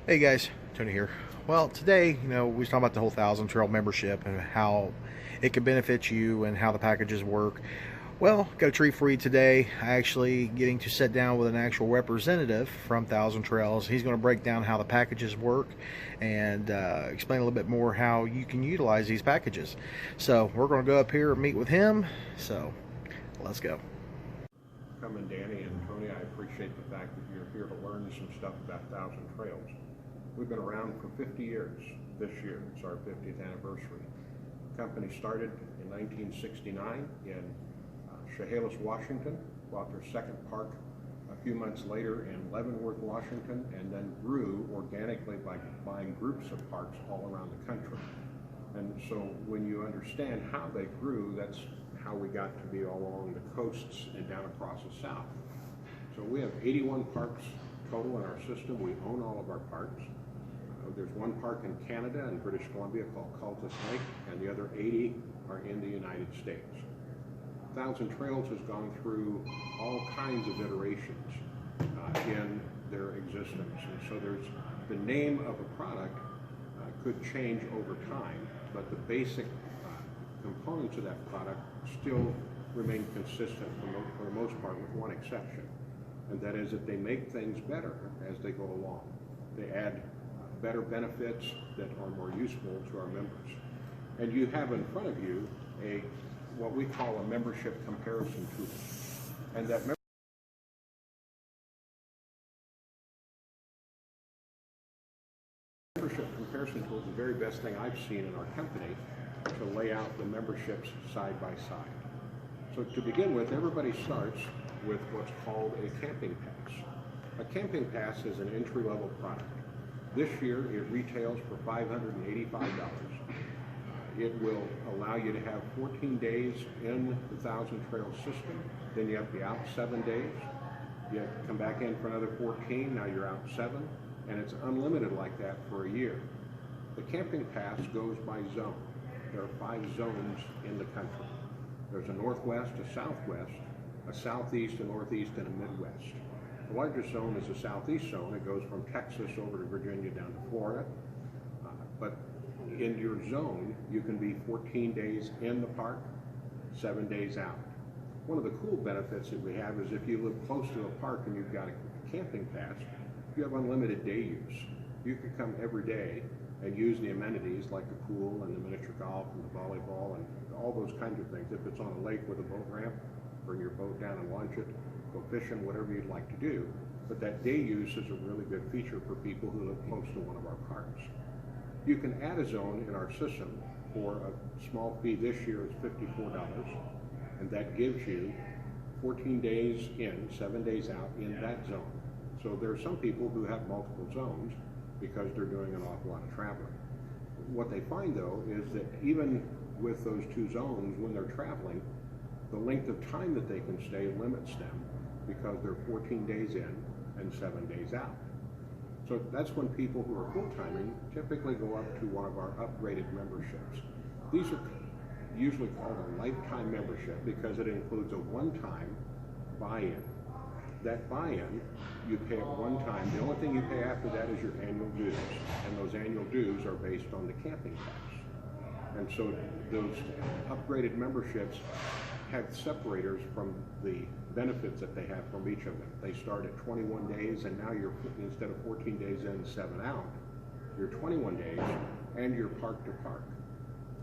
Hey guys, Tony here. Well, today, we was talking about the whole Thousand Trail membership and how it could benefit you and how the packages work. Well, got a treat for you today. Actually, getting to sit down with an actual representative from Thousand Trails. He's going to break down how the packages work and explain a little bit more how you can utilize these packages. So we're going to go up here and meet with him. So let's go. Coming, Danny and Tony, I appreciate the fact that you're here to learn some stuff about Thousand Trails. We've been around for 50 years this year. It's our 50th anniversary. The company started in 1969 in Chehalis, Washington, bought their second park a few months later in Leavenworth, Washington, and then grew organically by buying groups of parks all around the country. And so when you understand how they grew, that's how we got to be all along the coasts and down across the south. So we have 81 parks total in our system. We own all of our parks. There's one park in Canada and British Columbia called Cultus Lake, and the other 80 are in the United States. Thousand Trails has gone through all kinds of iterations in their existence. And so the name of a product could change over time, but the basic components of that product still remain consistent for the most part, with one exception. And that is that they make things better as they go along. They add better benefits that are more useful to our members. And you have in front of you what we call a membership comparison tool. And that membership comparison tool is the very best thing I've seen in our company to lay out the memberships side by side. So to begin with, everybody starts with what's called a camping pass. A camping pass is an entry-level product. This year, it retails for $585. It will allow you to have 14 days in the Thousand Trails system. Then you have to be out 7 days. You have to come back in for another 14. Now you're out 7. And it's unlimited like that for a year. The camping pass goes by zone. There are 5 zones in the country. There's a northwest, a southwest, a southeast, a northeast, and a midwest. The largest zone is the southeast zone. It goes from Texas over to Virginia down to Florida. But in your zone, you can be 14 days in the park, 7 days out. One of the cool benefits that we have is if you live close to a park and you've got a camping pass, you have unlimited day use. You could come every day and use the amenities like the pool and the miniature golf and the volleyball and all those kinds of things. If it's on a lake with a boat ramp, bring your boat down and launch it, go fishing, whatever you'd like to do. But that day use is a really good feature for people who live close to one of our parks. You can add a zone in our system for a small fee. This year is $54, and that gives you 14 days in, 7 days out in that zone. So there are some people who have multiple zones because they're doing an awful lot of traveling. What they find though is that even with those 2 zones, when they're traveling, the length of time that they can stay limits them because they're 14 days in and 7 days out. So that's when people who are full-timing typically go up to one of our upgraded memberships. These are usually called a lifetime membership because it includes a one-time buy-in. That buy-in, you pay at one time. The only thing you pay after that is your annual dues, and those annual dues are based on the camping pass. And so those upgraded memberships have separators from the benefits that they have from each of them. They start at 21 days, and now you're, instead of 14 days in, 7 out, you're 21 days, and you're park to park.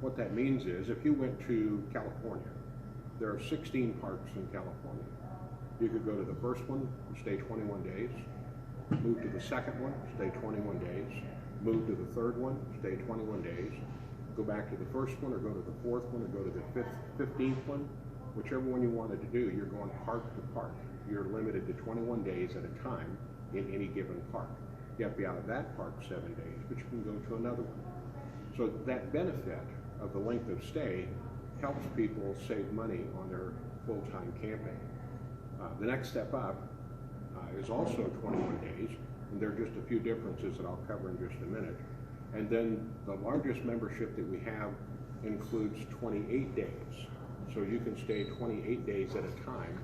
What that means is, if you went to California, there are 16 parks in California. You could go to the first one and stay 21 days, move to the second one, stay 21 days, move to the third one, stay 21 days, go back to the first one, or go to the fourth one, or go to the 15th one. Whichever one you wanted to do, you're going park to park. You're limited to 21 days at a time in any given park. You have to be out of that park 7 days, but you can go to another one. So that benefit of the length of stay helps people save money on their full-time camping. The next step up is also 21 days, and there are just a few differences that I'll cover in just a minute. And then the largest membership that we have includes 28 days. So you can stay 28 days at a time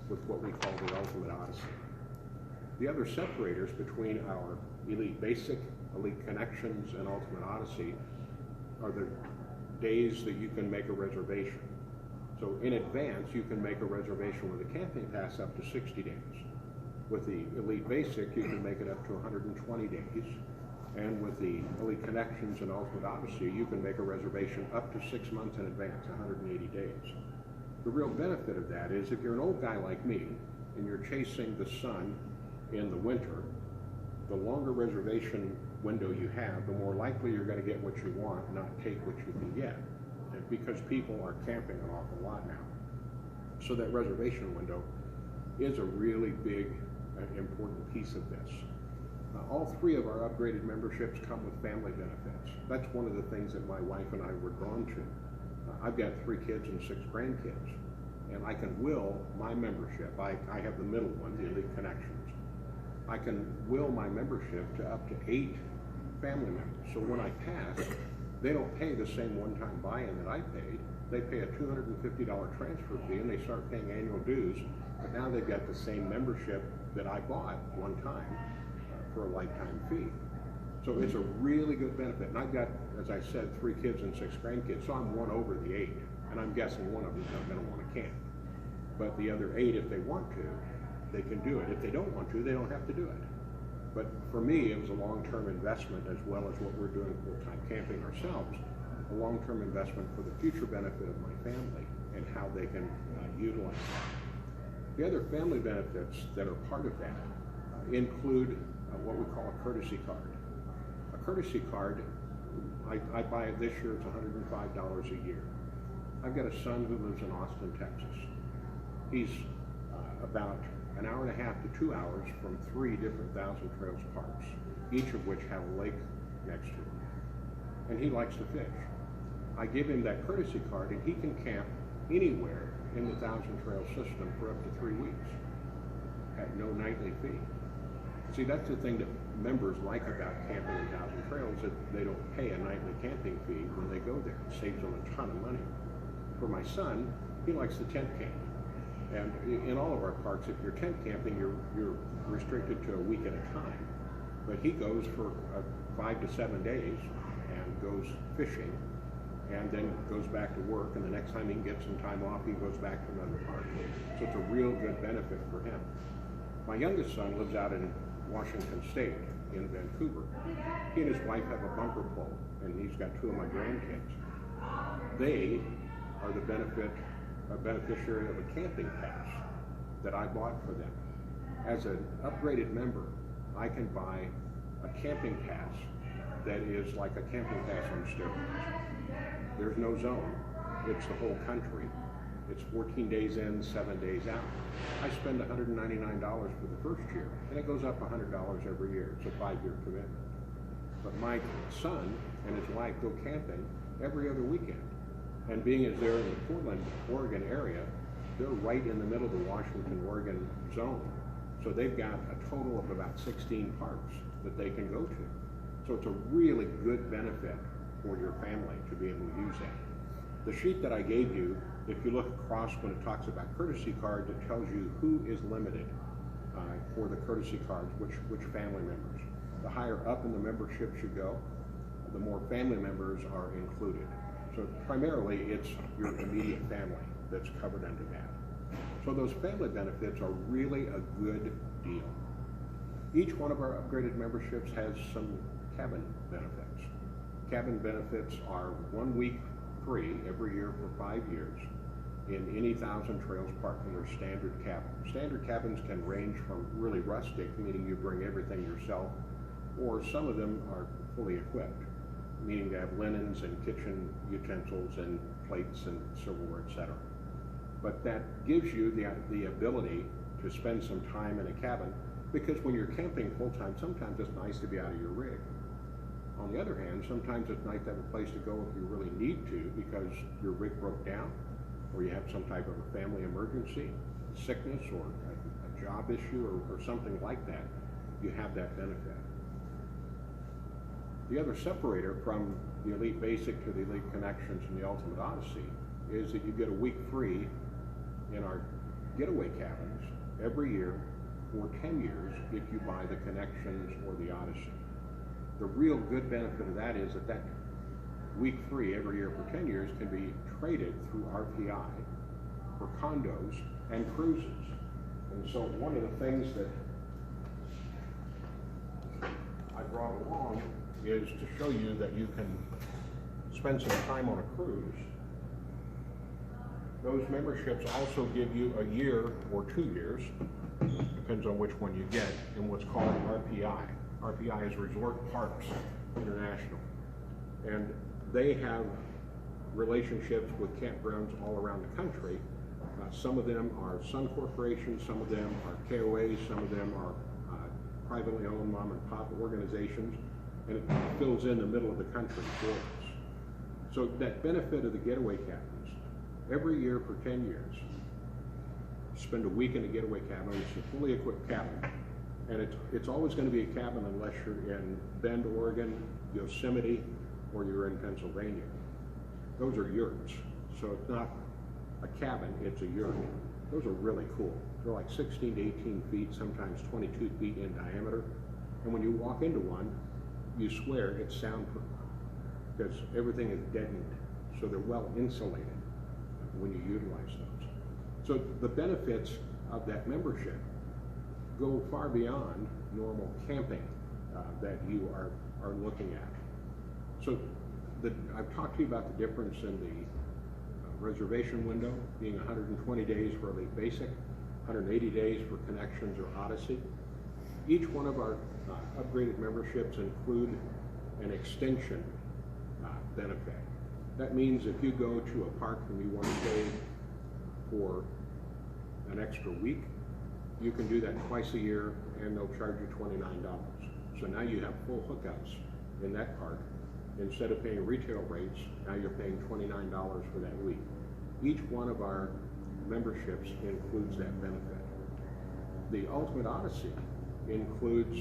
with what we call the Ultimate Odyssey. The other separators between our Elite Basic, Elite Connections, and Ultimate Odyssey are the days that you can make a reservation. So in advance, you can make a reservation with a camping pass up to 60 days. With the Elite Basic, you can make it up to 120 days. And with the Elite Connections and Ultimate Odyssey, you can make a reservation up to 6 months in advance, 180 days. The real benefit of that is if you're an old guy like me and you're chasing the sun in the winter, the longer reservation window you have, the more likely you're going to get what you want, not take what you can get. And because people are camping an awful lot now. So that reservation window is a really big, important piece of this. All three of our upgraded memberships come with family benefits. That's one of the things that my wife and I were drawn to. I've got 3 kids and 6 grandkids, and I can will my membership. I have the middle one, the Elite Connections. I can will my membership to up to 8 family members. So when I pass, they don't pay the same one-time buy-in that I paid. They pay a $250 transfer fee and they start paying annual dues, but now they've got the same membership that I bought one time for a lifetime fee. So it's a really good benefit. And I've got, as I said, 3 kids and 6 grandkids, so I'm 1 over the 8. And I'm guessing one of them's not gonna want to camp. But the other 8, if they want to, they can do it. If they don't want to, they don't have to do it. But for me, it was a long-term investment, as well as what we're doing full-time camping ourselves, a long-term investment for the future benefit of my family and how they can utilize that. The other family benefits that are part of that include what we call a courtesy card. A courtesy card, I buy it this year, it's $105 a year. I've got a son who lives in Austin, Texas. He's about an hour and a half to 2 hours from 3 different Thousand Trails parks, each of which have a lake next to them. And he likes to fish. I give him that courtesy card and he can camp anywhere in the Thousand Trails system for up to 3 weeks at no nightly fee. See, that's the thing that members like about camping in Thousand Trails, that they don't pay a nightly camping fee when they go there. It saves them a ton of money. For my son, he likes the tent camp. And in all of our parks, if you're tent camping, you're restricted to a week at a time. But he goes for 5 to 7 days and goes fishing, and then goes back to work, and the next time he can get some time off, he goes back to another park. So it's a real good benefit for him. My youngest son lives out in Washington State, in Vancouver. He and his wife have a bumper pole, and he's got 2 of my grandkids. They are the beneficiary of a camping pass that I bought for them. As an upgraded member, I can buy a camping pass that is like a camping pass on steroids. There's no zone. It's the whole country. It's 14 days in, 7 days out. I spend $199 for the first year, and it goes up $100 every year. It's a 5-year commitment. But my son and his wife go camping every other weekend. And being as they're in the Portland, Oregon area, they're right in the middle of the Washington, Oregon zone. So they've got a total of about 16 parks that they can go to. So it's a really good benefit for your family to be able to use that. The sheet that I gave you, if you look across when it talks about courtesy cards, it tells you who is limited for the courtesy cards, which family members. The higher up in the membership you go, the more family members are included. So primarily it's your immediate family that's covered under that. So those family benefits are really a good deal. Each one of our upgraded memberships has some cabin benefits. Cabin benefits are 1 week free every year for 5 years in any Thousand Trails park, and they're standard cabins. Standard cabins can range from really rustic, meaning you bring everything yourself, or some of them are fully equipped, meaning they have linens and kitchen utensils and plates and silverware, etc. But that gives you the ability to spend some time in a cabin, because when you're camping full-time, sometimes it's nice to be out of your rig. On the other hand, sometimes it's nice to have a place to go if you really need to, because your rig broke down, or you have some type of a family emergency, sickness, or a job issue, or something like that. You have that benefit. The other separator from the Elite Basic to the Elite Connections and the Ultimate Odyssey is that you get a week free in our getaway cabins every year for 10 years if you buy the Connections or the Odyssey. The real good benefit of that is that week free every year for 10 years can be traded through RPI for condos and cruises. And so one of the things that I brought along is to show you that you can spend some time on a cruise. Those memberships also give you a year or 2 years, depends on which one you get, in what's called RPI. RPI is Resort Parks International. And they have relationships with campgrounds all around the country. Some of them are Sun Corporations, some of them are KOAs, some of them are privately owned mom and pop organizations, and it fills in the middle of the country for us. So that benefit of the getaway cabins, every year for 10 years, spend a week in a getaway cabin. It's a fully equipped cabin, and it's always going to be a cabin unless you're in Bend, Oregon, Yosemite, or you're in Pennsylvania. Those are yurts, so it's not a cabin, it's a yurt. Those are really cool. They're like 16 to 18 feet, sometimes 22 feet in diameter. And when you walk into one, you swear it's soundproof because everything is deadened, so they're well insulated when you utilize those. So the benefits of that membership go far beyond normal camping that you are looking at. So I've talked to you about the difference in the reservation window being 120 days for Elite Basic, 180 days for Connections or Odyssey. Each one of our upgraded memberships include an extension benefit. That means if you go to a park and you want to stay for an extra week, you can do that twice a year and they'll charge you $29. So now you have full hookups in that park. Instead of paying retail rates, now you're paying $29 for that week. Each one of our memberships includes that benefit. The Ultimate Odyssey includes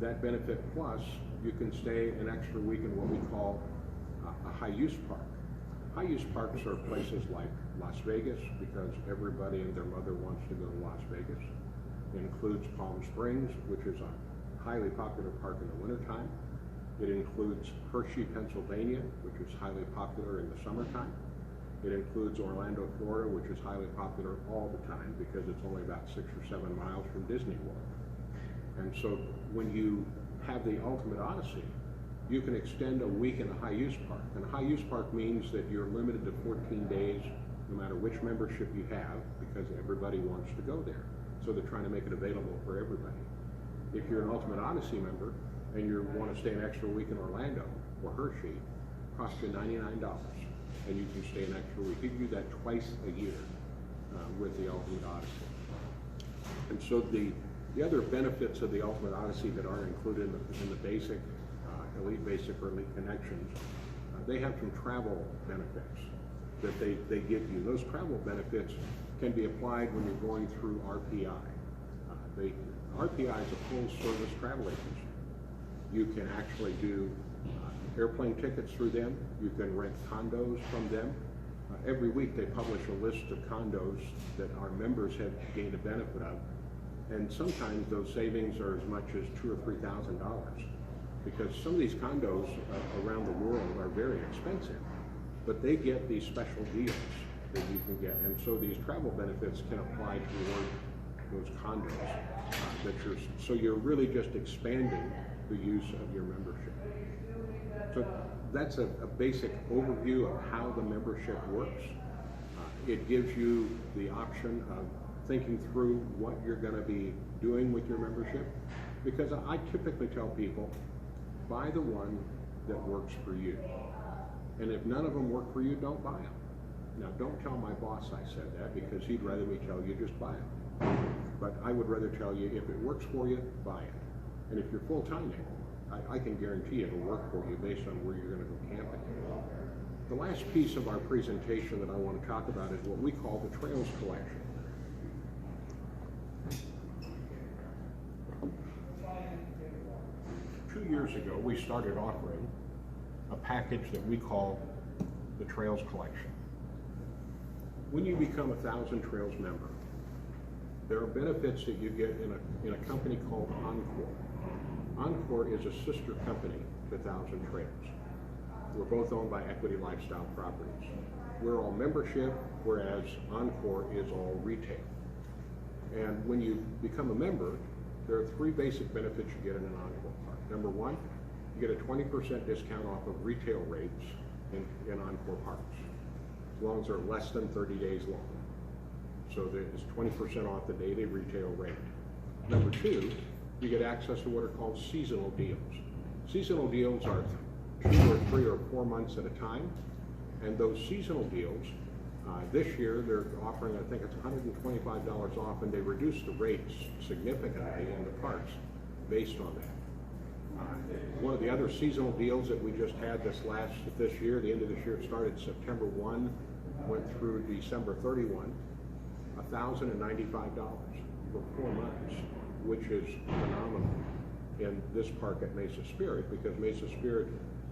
that benefit plus you can stay an extra week in what we call a high-use park. High-use parks are places like Las Vegas because everybody and their mother wants to go to Las Vegas. It includes Palm Springs, which is a highly popular park in the wintertime. It includes Hershey, Pennsylvania, which is highly popular in the summertime. It includes Orlando, Florida, which is highly popular all the time because it's only about 6 or 7 miles from Disney World. And so when you have the Ultimate Odyssey, you can extend a week in a high-use park. And a high-use park means that you're limited to 14 days no matter which membership you have because everybody wants to go there. So they're trying to make it available for everybody. If you're an Ultimate Odyssey member, and you want to stay an extra week in Orlando or Hershey, it costs you $99, and you can stay an extra week. You can do that twice a year with the Ultimate Odyssey. And so the other benefits of the Ultimate Odyssey that aren't included in the basic, Elite Basic or Elite Connections, they have some travel benefits that they give you. Those travel benefits can be applied when you're going through RPI. RPI is a full-service travel agency. You can actually do airplane tickets through them. You can rent condos from them. Every week they publish a list of condos that our members have gained a benefit of. And sometimes those savings are as much as $2,000 or $3,000 because some of these condos around the world are very expensive, but they get these special deals that you can get. And so these travel benefits can apply toward those condos so you're really just expanding the use of your membership. So that's a basic overview of how the membership works. It gives you the option of thinking through what you're going to be doing with your membership, because I typically tell people, buy the one that works for you. And if none of them work for you, don't buy them. Now, don't tell my boss I said that because he'd rather me tell you just buy them. But I would rather tell you if it works for you, buy it. And if you're full-timing, I can guarantee it'll work for you based on where you're going to go camping. The last piece of our presentation that I want to talk about is what we call the Trails Collection. Two years ago, we started offering a package that we call the Trails Collection. When you become a 1,000 Trails member, There are benefits that you get in a company called Encore. Encore is a sister company to Thousand Trails. We're both owned by Equity Lifestyle Properties. We're all membership, whereas Encore is all retail. And when you become a member, there are three basic benefits you get in an Encore park. Number one, you get a 20% discount off of retail rates in Encore parks, as long as they're less than 30 days long. So it's 20% off the daily retail rate. Number two, you get access to what are called seasonal deals. Seasonal deals are 2 or 3 or 4 months at a time, and those seasonal deals, this year they're offering, I think it's $125 off, and they reduced the rates significantly in the parks based on that. One of the other seasonal deals that we just had this year, the end of this year, it started September 1, went through December 31, $1,095 for 4 months, which is phenomenal in this park at Mesa Spirit, because Mesa Spirit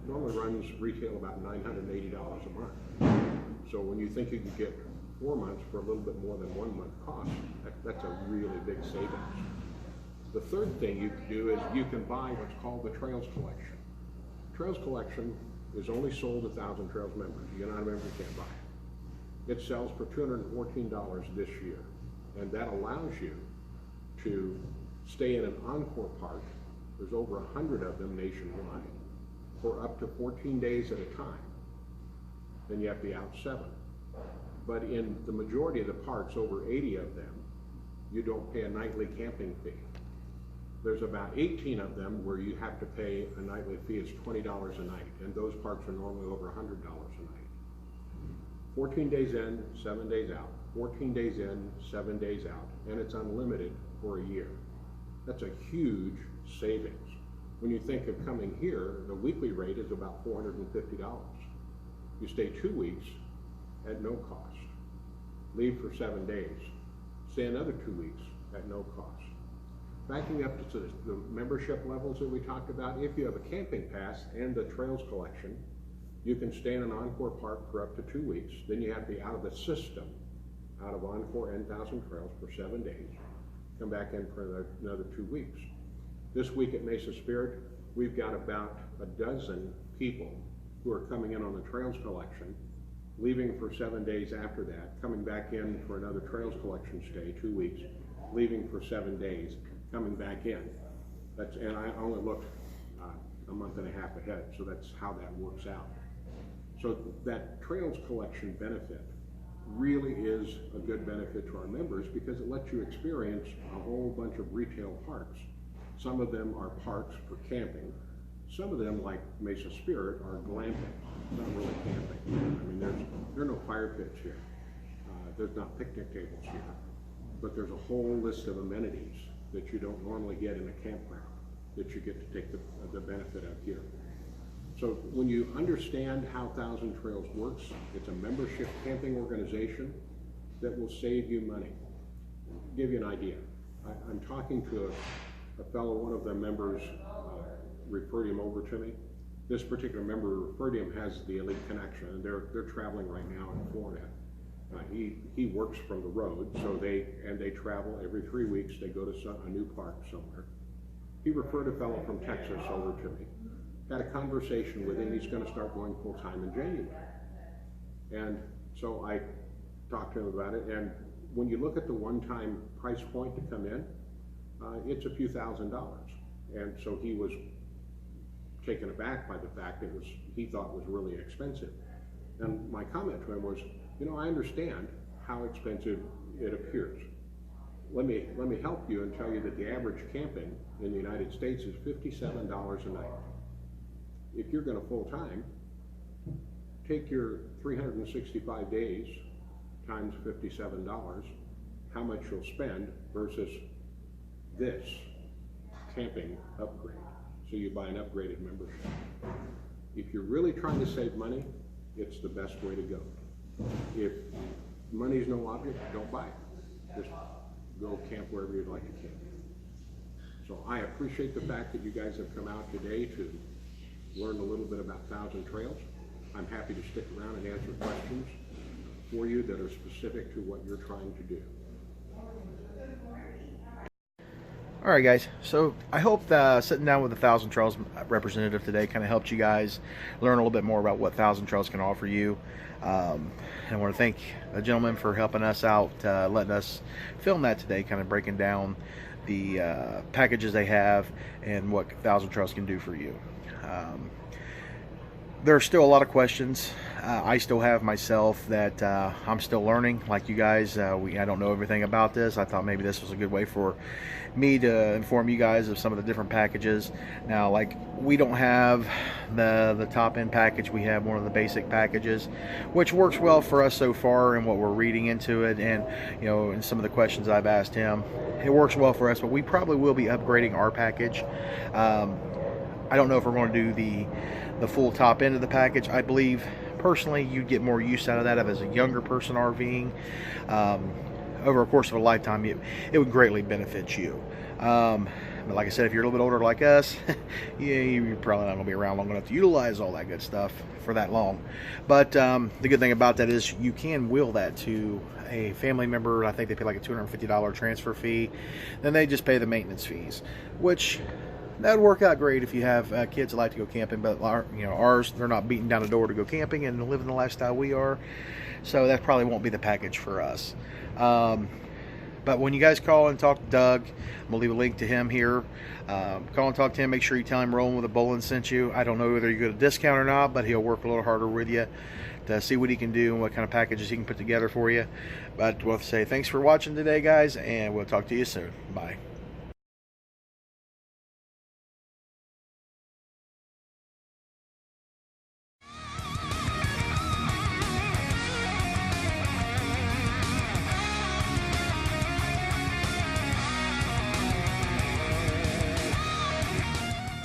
normally runs retail about $980 a month. So when you think you can get 4 months for a little bit more than 1 month cost, that's a really big savings. The third thing you can do is you can buy what's called the Trails Collection. Trails Collection is only sold to Thousand Trails members. You're not a member, you can't buy it. It sells for $214 this year, and that allows you to stay in an Encore park. There's over 100 of them nationwide for up to 14 days at a time. Then you have to be out 7. But in the majority of the parks, over 80 of them, you don't pay a nightly camping fee. There's about 18 of them where you have to pay a nightly fee. It's $20 a night, and those parks are normally over $100 a night. 14 days in, 7 days out. 14 days in, 7 days out, and it's unlimited for a year. That's a huge savings. When you think of coming here, the weekly rate is about $450. You stay 2 weeks at no cost. Leave for 7 days. Stay another 2 weeks at no cost. Backing up to the membership levels that we talked about, if you have a camping pass and the Trails Collection, you can stay in an Encore park for up to 2 weeks. Then you have to be out of the system, out of Encore and Thousand Trails for 7 days. Come back in for another 2 weeks. This week at Mesa Spirit, we've got about a dozen people who are coming in on the Trails Collection, leaving for 7 days after that, coming back in for another Trails Collection stay, 2 weeks, leaving for 7 days, coming back in. And I only looked a month and a half ahead, so that's how that works out. So that Trails Collection benefit really is a good benefit to our members, because it lets you experience a whole bunch of retail parks. Some of them are parks for camping. Some of them, like Mesa Spirit, are glamping, not really camping. I mean, there are no fire pits here. There's not picnic tables here. But there's a whole list of amenities that you don't normally get in a campground that you get to take the benefit of here. So when you understand how Thousand Trails works, it's a membership camping organization that will save you money. I'll give you an idea. I'm talking to a fellow, one of the members referred him over to me. This particular member who referred him has the Elite Connection, and they're traveling right now in Florida. He works from the road, so they travel every 3 weeks. They go to a new park somewhere. He referred a fellow from Texas over to me. Had a conversation with him. He's going to start going full-time in January. And so I talked to him about it, and when you look at the one-time price point to come in, it's a few $1,000s. And so he was taken aback by the fact that he thought was really expensive. And my comment to him was, you know, I understand how expensive it appears. Let me help you and tell you that the average camping in the United States is $57 a night. If you're going to full-time, take your 365 days times $57, how much you'll spend versus this camping upgrade. So you buy an upgraded membership. If you're really trying to save money, it's the best way to go. If money's no object, don't buy it. Just go camp wherever you'd like to camp. So I appreciate the fact that you guys have come out today to learn a little bit about Thousand Trails. I'm happy to stick around and answer questions for you that are specific to what you're trying to do. All right, guys. So I hope sitting down with a Thousand Trails representative today kind of helped you guys learn a little bit more about what Thousand Trails can offer you. And I want to thank the gentleman for helping us out, letting us film that today, kind of breaking down the packages they have and what Thousand Trails can do for you. There are still a lot of questions I still have myself that I'm still learning, like you guys. I don't know everything about this. I thought maybe this was a good way for me to inform you guys of some of the different packages. Now, like, we don't have the top end package. We have one of the basic packages, which works well for us so far in what we're reading into it, and in some of the questions I've asked him, it works well for us. But we probably will be upgrading our package. I don't know if we're going to do the full top end of the package. I believe personally you'd get more use out of that as a younger person RVing. Over a course of a lifetime, it would greatly benefit you. But like I said, if you're a little bit older like us, you're probably not going to be around long enough to utilize all that good stuff for that long. But the good thing about that is you can will that to a family member. I think they pay like a $250 transfer fee. Then they just pay the maintenance fees, which that would work out great if you have kids that like to go camping. But ours, they're not beating down the door to go camping and living the lifestyle we are. So that probably won't be the package for us. But when you guys call and talk to Doug, I'm going to leave a link to him here. Call and talk to him. Make sure you tell him Rolling with a Bowling sent you. I don't know whether you get a discount or not, but he'll work a little harder with you to see what he can do and what kind of packages he can put together for you. But we'll say thanks for watching today, guys, and we'll talk to you soon. Bye.